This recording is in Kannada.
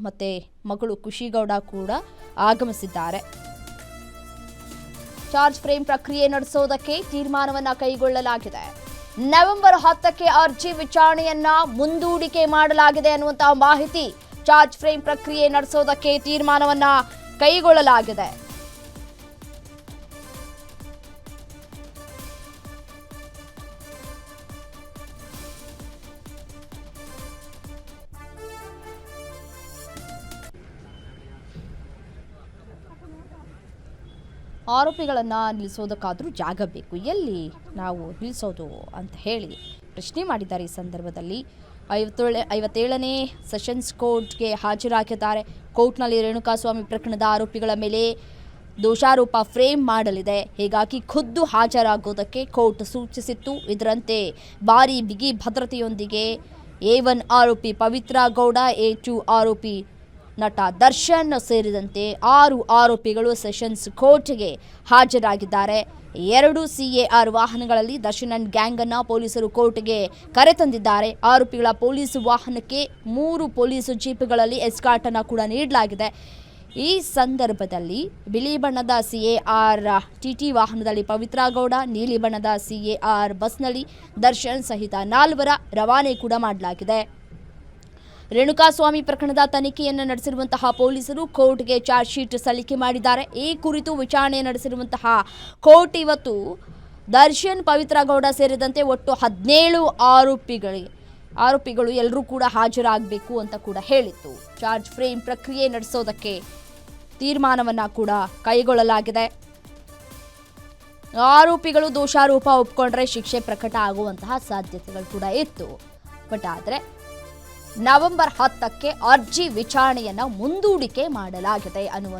ಮತ್ತೆ ಮಗಳು ಖುಷಿಗೌಡ ಕೂಡ ಆಗಮಿಸಿದ್ದಾರೆ. ಚಾರ್ಜ್ ಫ್ರೇಮ್ ಪ್ರಕ್ರಿಯೆ ನಡೆಸೋದಕ್ಕೆ ತೀರ್ಮಾನವನ್ನ ಕೈಗೊಳ್ಳಲಾಗಿದೆ. ನವೆಂಬರ್ 10ಕ್ಕೆ ಅರ್ಜಿ ವಿಚಾರಣೆಯನ್ನ ಮುಂದೂಡಿಕೆ ಮಾಡಲಾಗಿದೆ ಅನ್ನುವಂತಹ ಮಾಹಿತಿ. ಚಾರ್ಜ್ ಫ್ರೇಮ್ ಪ್ರಕ್ರಿಯೆ ನಡೆಸೋದಕ್ಕೆ ತೀರ್ಮಾನವನ್ನ ಕೈಗೊಳ್ಳಲಾಗಿದೆ. ಆರೋಪಿಗಳನ್ನ ನಿಲ್ಲಿಸೋದಕ್ಕಾದ್ರೂ ಜಾಗ ಬೇಕು, ಎಲ್ಲಿ ನಾವು ನಿಲ್ಲಿಸೋದು ಅಂತ ಹೇಳಿ ಪ್ರಶ್ನೆ ಮಾಡಿದ್ದಾರೆ. ಈ ಸಂದರ್ಭದಲ್ಲಿ 57ನೇ ಸೆಷನ್ಸ್ ಕೋರ್ಟ್ಗೆ ಹಾಜರಾಗಿದ್ದಾರೆ. ಕೋರ್ಟ್ನಲ್ಲಿ ರೇಣುಕಾಸ್ವಾಮಿ ಪ್ರಕರಣದ ಆರೋಪಿಗಳ ಮೇಲೆ ದೋಷಾರೋಪ ಫ್ರೇಮ್ ಮಾಡಲಿದೆ. ಹೀಗಾಗಿ ಖುದ್ದು ಹಾಜರಾಗೋದಕ್ಕೆ ಕೋರ್ಟ್ ಸೂಚಿಸಿತ್ತು. ಇದರಂತೆ ಭಾರೀ ಬಿಗಿ ಭದ್ರತೆಯೊಂದಿಗೆ A1 ಆರೋಪಿ ಪವಿತ್ರ ಗೌಡ, A2 ಆರೋಪಿ ನಟ ದರ್ಶನ್ ಸೇರಿದಂತೆ 6 ಆರೋಪಿಗಳು ಸೆಷನ್ಸ್ ಕೋರ್ಟ್ಗೆ ಹಾಜರಾಗಿದ್ದಾರೆ. 2 CAR ವಾಹನಗಳಲ್ಲಿ ದರ್ಶನ್ ಅಂಡ್ ಗ್ಯಾಂಗ್ ಅನ್ನ ಪೊಲೀಸರು ಕೋರ್ಟ್ಗೆ ಕರೆತಂದಿದ್ದಾರೆ. ಆರೋಪಿಗಳ ಪೊಲೀಸ್ ವಾಹನಕ್ಕೆ 3 ಪೊಲೀಸ್ ಜೀಪ್ಗಳಲ್ಲಿ ಎಸ್ಕಾರ್ಟ್ ಅನ್ನ ಕೂಡ ನೀಡಲಾಗಿದೆ. ಈ ಸಂದರ್ಭದಲ್ಲಿ ಬಿಳಿ ಬಣ್ಣದ CAR TT ವಾಹನದಲ್ಲಿ ಪವಿತ್ರ ಗೌಡ, ನೀಲಿ ಬಣ್ಣದ CAR ಬಸ್ನಲ್ಲಿ ದರ್ಶನ್ ಸಹಿತ 4 ರವಾನೆ ಕೂಡ ಮಾಡಲಾಗಿದೆ. ರೇಣುಕಾಸ್ವಾಮಿ ಪ್ರಕರಣದ ತನಿಖೆಯನ್ನು ನಡೆಸಿರುವಂತಹ ಪೊಲೀಸರು ಕೋರ್ಟ್ಗೆ ಚಾರ್ಜ್ ಶೀಟ್ ಸಲ್ಲಿಕೆ ಮಾಡಿದ್ದಾರೆ. ಈ ಕುರಿತು ವಿಚಾರಣೆ ನಡೆಸಿರುವಂತಹ ಕೋರ್ಟ್ ಇವತ್ತು ದರ್ಶನ್, ಪವಿತ್ರ ಗೌಡ ಸೇರಿದಂತೆ ಒಟ್ಟು 17 ಆರೋಪಿಗಳು ಎಲ್ಲರೂ ಕೂಡ ಹಾಜರಾಗಬೇಕು ಅಂತ ಕೂಡ ಹೇಳಿತ್ತು. ಚಾರ್ಜ್ ಫ್ರೇಮ್ ಪ್ರಕ್ರಿಯೆ ನಡೆಸೋದಕ್ಕೆ ತೀರ್ಮಾನವನ್ನ ಕೂಡ ಕೈಗೊಳ್ಳಲಾಗಿದೆ. ಆರೋಪಿಗಳು ದೋಷಾರೋಪ ಒಪ್ಪಿಕೊಂಡ್ರೆ ಶಿಕ್ಷೆ ಪ್ರಕಟ ಆಗುವಂತಹ ಸಾಧ್ಯತೆಗಳು ಕೂಡ ಇತ್ತು. ಬಟ್ ಆದರೆ ನವೆಂಬರ್ 10ಕ್ಕೆ ಅರ್ಜಿ ವಿಚಾರಣೆಯನ್ನ ಮುಂದೂಡಿಕೆ ಮಾಡಲಾಗಿದೆ ಅನ್ನುವಂಥ